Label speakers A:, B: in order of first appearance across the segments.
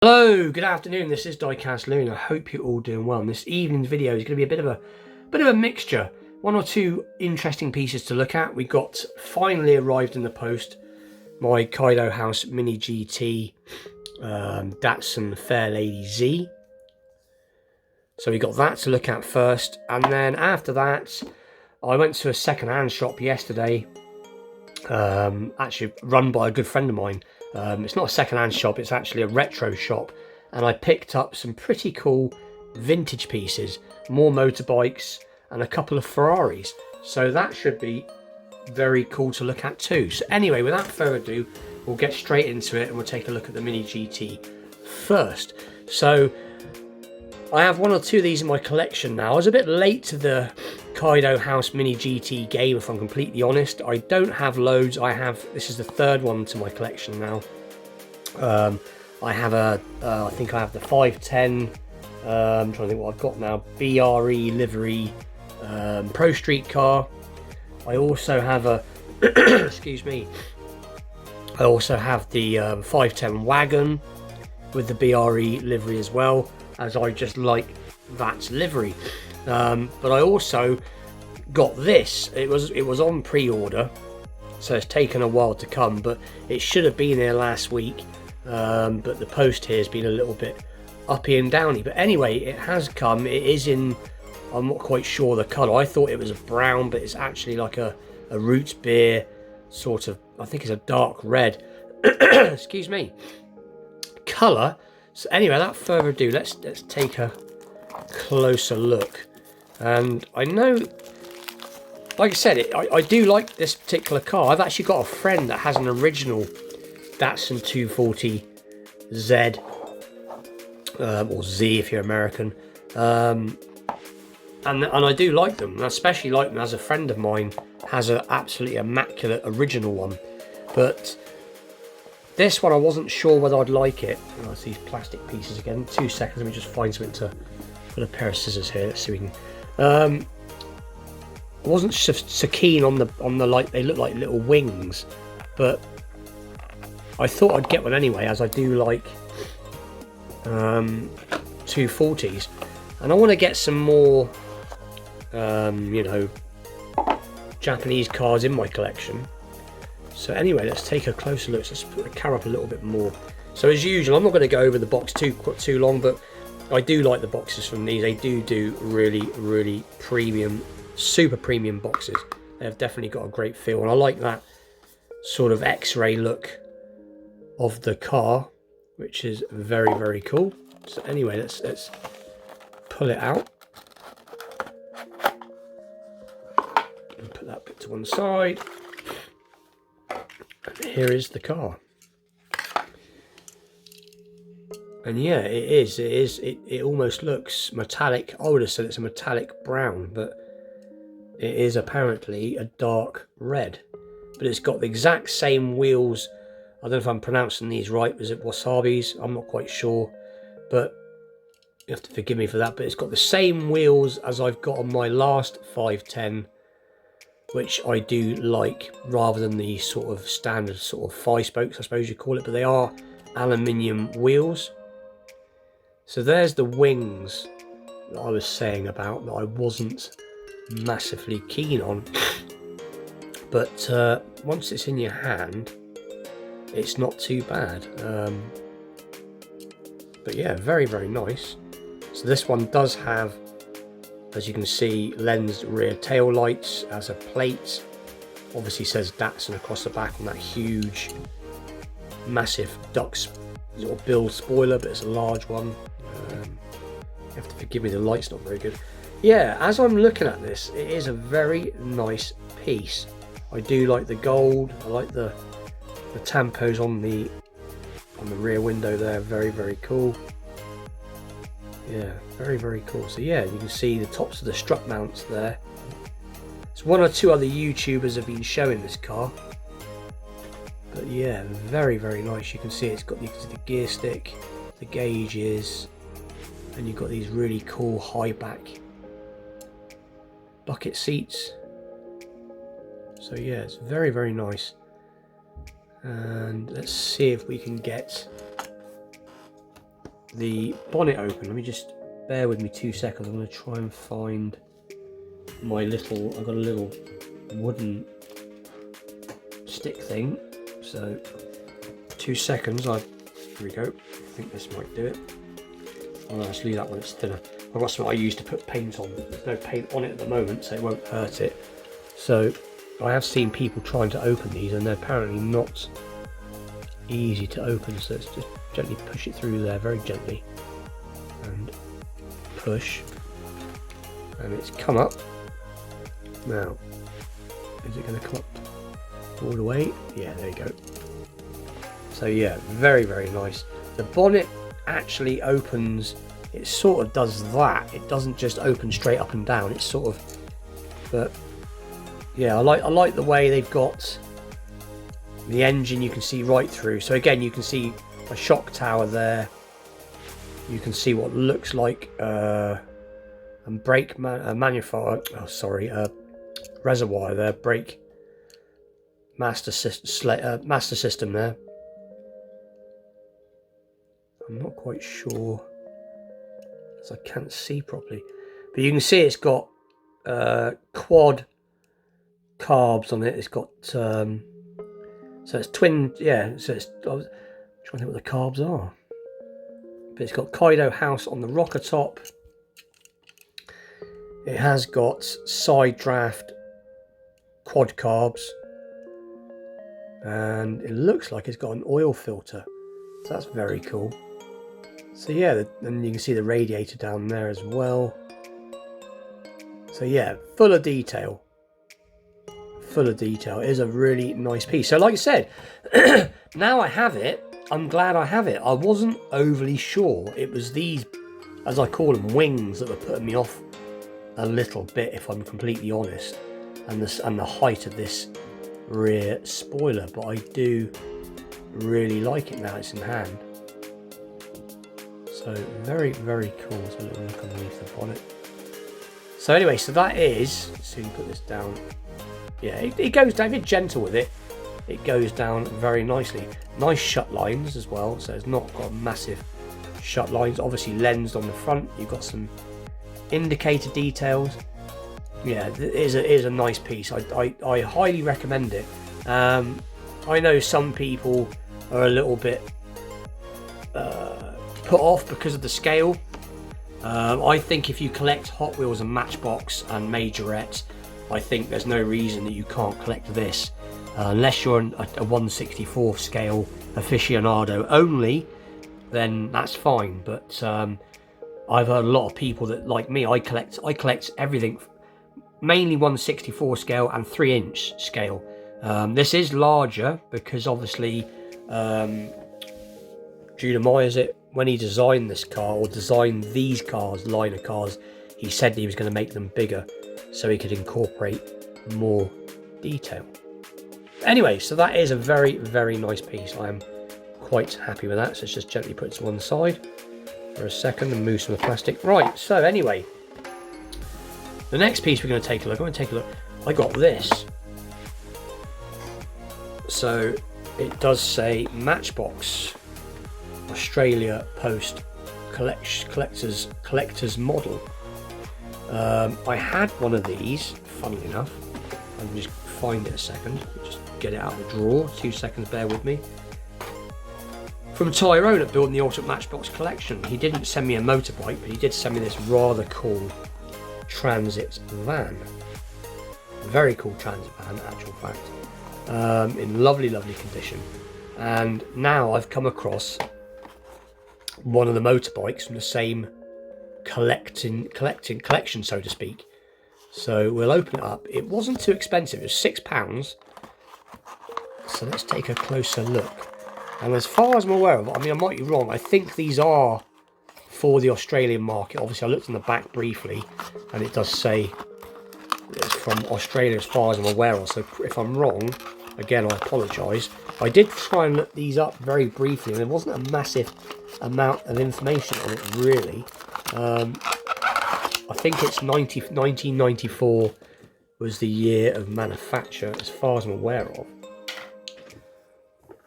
A: Hello, good afternoon. This is Diecast Loon. I hope you're all doing well. And this evening's video is going to be a bit of a mixture. One or two interesting pieces to look at. We got finally arrived in the post my Kaido House Mini GT Datsun Fairlady Z. So we got that to look at first, and then after that, I went to a second-hand shop yesterday. Actually run by a good friend of mine. It's not a second-hand shop, it's actually a retro shop, and I picked up some pretty cool vintage pieces, more motorbikes and a couple of Ferraris, so that should be very cool to look at too. So anyway, without further ado, we'll get straight into it and we'll take a look at the Mini GT first. So I have one or two of these in my collection now. I was a bit late to the Kaido House Mini GT game, if I'm completely honest. I don't have loads. This is the third one to my collection now. I have I think I have the 510, I'm trying to think what I've got now, BRE livery Pro Street car. I also have a, excuse me, I also have the 510 wagon with the BRE livery as well, as I just like that livery. But I also got this. It was on pre-order, so it's taken a while to come, but it should have been here last week. But the post here has been a little bit uppy and downy. But anyway, it has come. It is in, I'm not quite sure the colour. I thought it was a brown, but it's actually like a roots beer sort of, I think it's a dark red. Excuse me. Colour. So anyway, without further ado, let's take a closer look. And I know, like I said, I do like this particular car. I've actually got a friend that has an original Datsun 240Z, or Z if you're American, and I do like them. And I especially like them as a friend of mine has an absolutely immaculate original one. But this one I wasn't sure whether I'd like it. Oh, it's these plastic pieces again. 2 seconds, let me just find something to put a pair of scissors here. Let's see if we can. I wasn't so keen on the like, they look like little wings, but I thought I'd get one anyway, as I do like 240s, and I want to get some more you know, Japanese cars in my collection. So anyway, let's take a closer look. So let's put the camera up a little bit more. So as usual, I'm not going to go over the box too long, but I do like the boxes from these. They do really premium, super premium boxes. They have definitely got a great feel, and I like that sort of X-ray look of the car, which is very cool. So anyway, let's pull it out and put that bit to one side. And here is the car. And yeah, it almost looks metallic. I would have said it's a metallic brown, but it is apparently a dark red. But it's got the exact same wheels. I don't know if I'm pronouncing these right. Is it wasabis? I'm not quite sure, but you have to forgive me for that. But it's got the same wheels as I've got on my last 510, which I do like, rather than the sort of standard sort of 5-spokes, I suppose you call it. But they are aluminium wheels. So there's the wings that I was saying about, that I wasn't massively keen on. But once it's in your hand, it's not too bad. But yeah, very nice. So this one does have, as you can see, lensed rear tail lights as a plate. Obviously says Datsun across the back on that huge, massive duck's sort of build spoiler, but it's a large one. You have to forgive me, the light's not very good. Yeah, as I'm looking at this, it is a very nice piece. I do like the gold. I like the tampos on the rear window there. Very cool. Yeah, very cool. So yeah, you can see the tops of the strut mounts there. So one or two other YouTubers have been showing this car. But yeah, very nice. You can see it's got the gear stick, the gauges, and you've got these really cool high back bucket seats. So yeah, it's very nice. And let's see if we can get the bonnet open. Let me just bear with me 2 seconds. I'm going to try and find my little, I've got a little wooden stick thing, so 2 seconds. Here we go. I think this might do it. I'll just leave that one, it's thinner. I've got something I use to put paint on. There's no paint on it at the moment, so it won't hurt it. So I have seen people trying to open these, and they're apparently not easy to open. So let's just gently push it through there, very gently, and push, and it's come up. Now, is it going to come up all the way? Yeah, there you go. So yeah, very, very nice. The bonnet actually opens, it sort of does that. It doesn't just open straight up and down. It's sort of, but yeah, I like the way they've got the engine. You can see right through. So again, you can see a shock tower there. You can see what looks like and brake reservoir there, brake master system there. I'm not quite sure as I can't see properly, but you can see it's got quad carbs on it. It's got so it's twin, yeah. So it's, I was trying to think what the carbs are, but it's got Kaido house on the rocker top. It has got side draft quad carbs, and it looks like it's got an oil filter, so that's very cool. So yeah, and you can see the radiator down there as well. So yeah, full of detail. Full of detail. It is a really nice piece. So like I said, now I have it, I'm glad I have it. I wasn't overly sure. It was these, as I call them, wings that were putting me off a little bit, if I'm completely honest, and the height of this rear spoiler, but I do really like it now it's in hand. So very, very cool. So a little look underneath the bonnet. So anyway, so that is, so you put this down, yeah, it goes down, if you're gentle with it, it goes down very nicely. Nice shut lines as well, so it's not got massive shut lines. Obviously lensed on the front, you've got some indicator details. Yeah, it is a nice piece. I highly recommend it. I know some people are a little bit put off because of the scale. I think if you collect Hot Wheels and Matchbox and Majorette, I think there's no reason that you can't collect this, unless you're a 1/64 scale aficionado only, then that's fine. But I've heard a lot of people that, like me, I collect everything, mainly 1/64 scale and 3-inch scale. This is larger because obviously Judah Myers, when he designed this car, or designed these cars, line of cars, he said he was going to make them bigger so he could incorporate more detail. Anyway, so that is a very, very nice piece. I am quite happy with that. So let's just gently put it to one side for a second and move some of the plastic. Right, so anyway, the next piece we're going to take a look. I'm going to take a look. I got this. So it does say Matchbox Australia Post collector's model. I had one of these, funnily enough. I'll just find it a second, just get it out of the drawer. 2 seconds, bear with me. From Tyrone at Building the Ultimate Matchbox Collection. He didn't send me a motorbike, but he did send me this rather cool transit van. Very cool transit van, in actual fact. In lovely, lovely condition. And now I've come across one of the motorbikes from the same collection, so to speak. So we'll open it up. It wasn't too expensive. It was £6. So let's take a closer look. And as far as I'm aware of, I mean, I might be wrong. I think these are for the Australian market. Obviously, I looked on the back briefly, and it does say it's from Australia as far as I'm aware of. So if I'm wrong, again, I apologise. I did try and look these up very briefly, and there wasn't a massive amount of information on it, really. I think it's 1994 was the year of manufacture, as far as I'm aware of.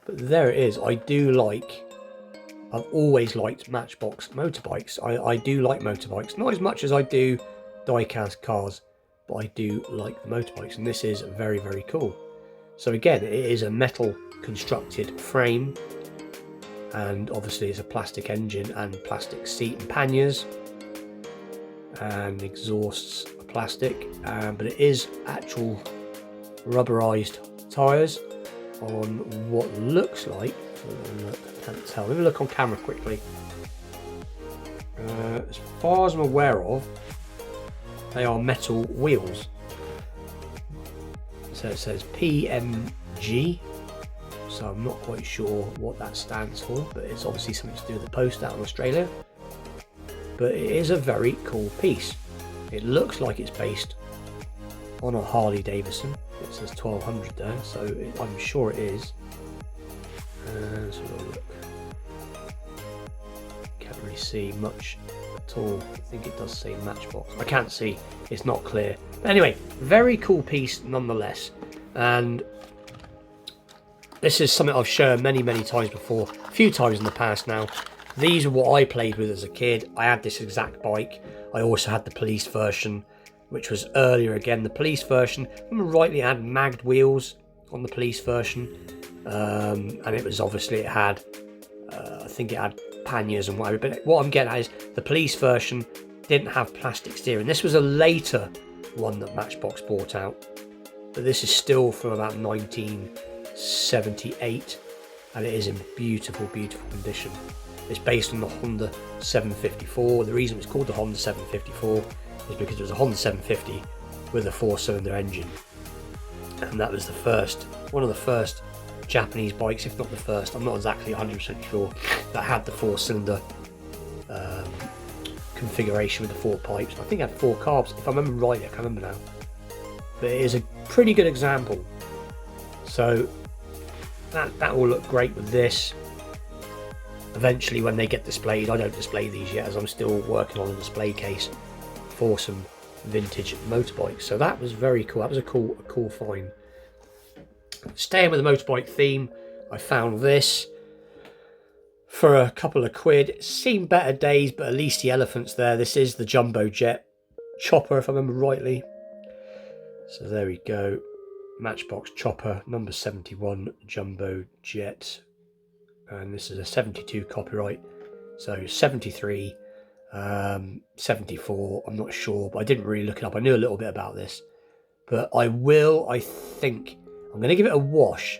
A: But there it is. I do like I've always liked Matchbox motorbikes. I do like motorbikes, not as much as I do die-cast cars, but I do like the motorbikes, and this is very, very cool. So again, it is a metal constructed frame, and obviously it's a plastic engine and plastic seat and panniers, and exhausts are plastic, but it is actual rubberized tyres on what looks like, I can't tell, let me look on camera quickly. As far as I'm aware of, they are metal wheels. So it says PMG, so I'm not quite sure what that stands for, but it's obviously something to do with the post out in Australia. But it is a very cool piece. It looks like it's based on a Harley Davidson. It says 1200 there, so I'm sure it is. Let's have a look. Can't really see much at all. I think it does say Matchbox. I can't see, it's not clear. But anyway, very cool piece nonetheless. And this is something I've shown many times before, a few times in the past now. These are what I played with as a kid. I had this exact bike. I also had the police version, which was earlier again. The police version, if I remember rightly, it had magged wheels on the police version. And it was obviously, it had, I think it had panniers and whatever. But what I'm getting at is the police version didn't have plastic steering. This was a later one that Matchbox brought out. But this is still from about 1978. And it is in beautiful, beautiful condition. It's based on the Honda 754. The reason it's called the Honda 754 is because it was a Honda 750 with a 4-cylinder engine, and that was one of the first Japanese bikes, if not the first, I'm not exactly 100% sure, that had the 4-cylinder configuration with the 4 pipes. I think it had 4 carbs, if I remember rightly. I can't remember now, but it is a pretty good example. So that will look great with this. Eventually when they get displayed, I don't display these yet as I'm still working on a display case for some vintage motorbikes. So that was very cool. That was a cool find. Staying with the motorbike theme, I found this for a couple of quid. It's seen better days, but at least the elephant's there. This is the Jumbo Jet chopper, if I remember rightly. So there we go. Matchbox chopper, number 71, Jumbo Jet. And this is a 72 copyright, so 73, 74, I'm not sure, but I didn't really look it up. I knew a little bit about this, but I think I'm going to give it a wash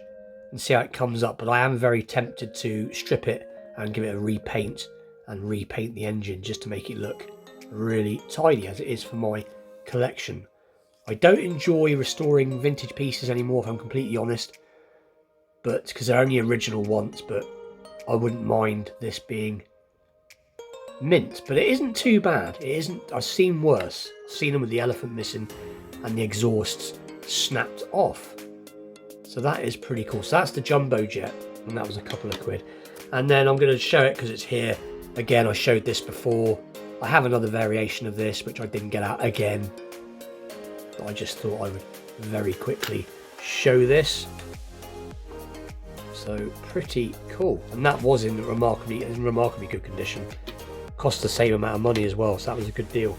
A: and see how it comes up, but I am very tempted to strip it and give it a repaint and repaint the engine just to make it look really tidy, as it is for my collection. I don't enjoy restoring vintage pieces anymore, if I'm completely honest, but because they're only original once, but I wouldn't mind this being mint. But it isn't too bad. It isn't. I've seen worse. I've seen them with the elephant missing and the exhausts snapped off. So that is pretty cool. So that's the Jumbo Jet, and that was a couple of quid. And then I'm going to show it because it's here. Again, I showed this before. I have another variation of this, which I didn't get out again. But I just thought I would very quickly show this. So pretty cool, and that was in remarkably good condition. Cost the same amount of money as well, so that was a good deal.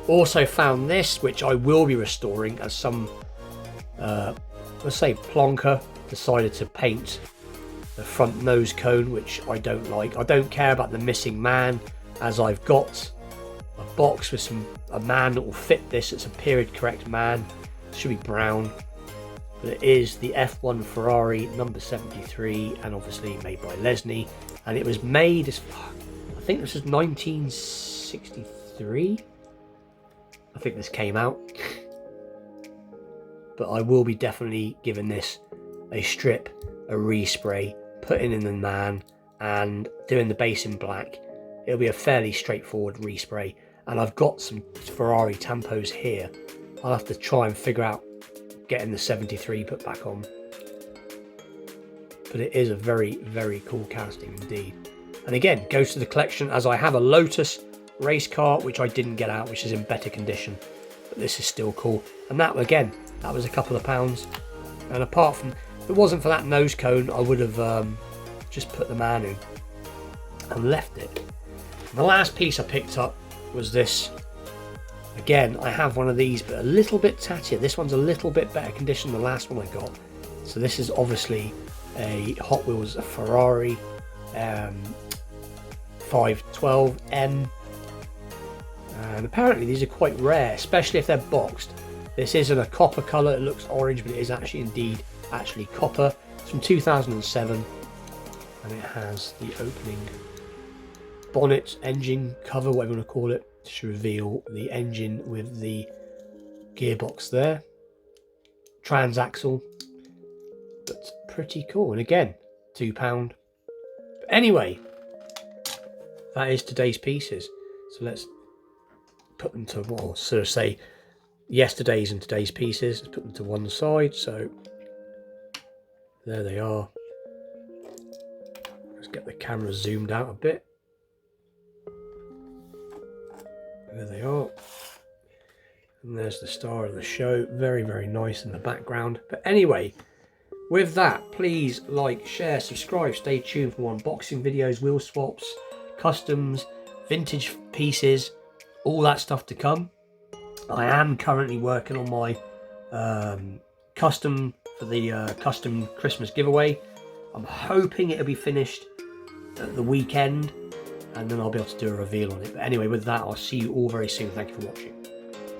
A: Also found this, which I will be restoring, as some let's say plonker decided to paint the front nose cone, which I don't like. I don't care about the missing man, as I've got a box with a man that will fit this. It's a period correct man. It should be brown. But it is the F1 Ferrari number 73, and obviously made by Lesney, and it was made as, I think this is 1963, I think this came out. But I will be definitely giving this a strip, a respray, putting in the man and doing the base in black. It'll be a fairly straightforward respray, and I've got some Ferrari tampos here. I'll have to try and figure out getting the 73 put back on, but it is a very, very cool casting indeed. And again, goes to the collection, as I have a Lotus race car which I didn't get out, which is in better condition, but this is still cool. And that, again, that was a couple of pounds. And apart from, if it wasn't for that nose cone, I would have just put the man in, and left it. The last piece I picked up was this. Again, I have one of these, but a little bit tattier. This one's a little bit better condition than the last one I got. So this is obviously a Hot Wheels, a Ferrari 512M. And apparently these are quite rare, especially if they're boxed. This isn't a copper colour, it looks orange, but it is actually copper. It's from 2007, and it has the opening bonnet, engine cover, whatever you want to call it, to reveal the engine with the gearbox there. Transaxle. That's pretty cool. And again, £2. But anyway, that is today's pieces. So let's put them to, well, sort of say yesterday's and today's pieces. Let's put them to one side. So there they are. Let's get the camera zoomed out a bit. There they are. And there's the star of the show. Very, very nice in the background. But anyway, with that, please like, share, subscribe, stay tuned for more unboxing videos, wheel swaps, customs, vintage pieces, all that stuff to come. I am currently working on my custom for the custom Christmas giveaway. I'm hoping it'll be finished at the weekend, and then I'll be able to do a reveal on it. But anyway, with that, I'll see you all very soon. Thank you for watching.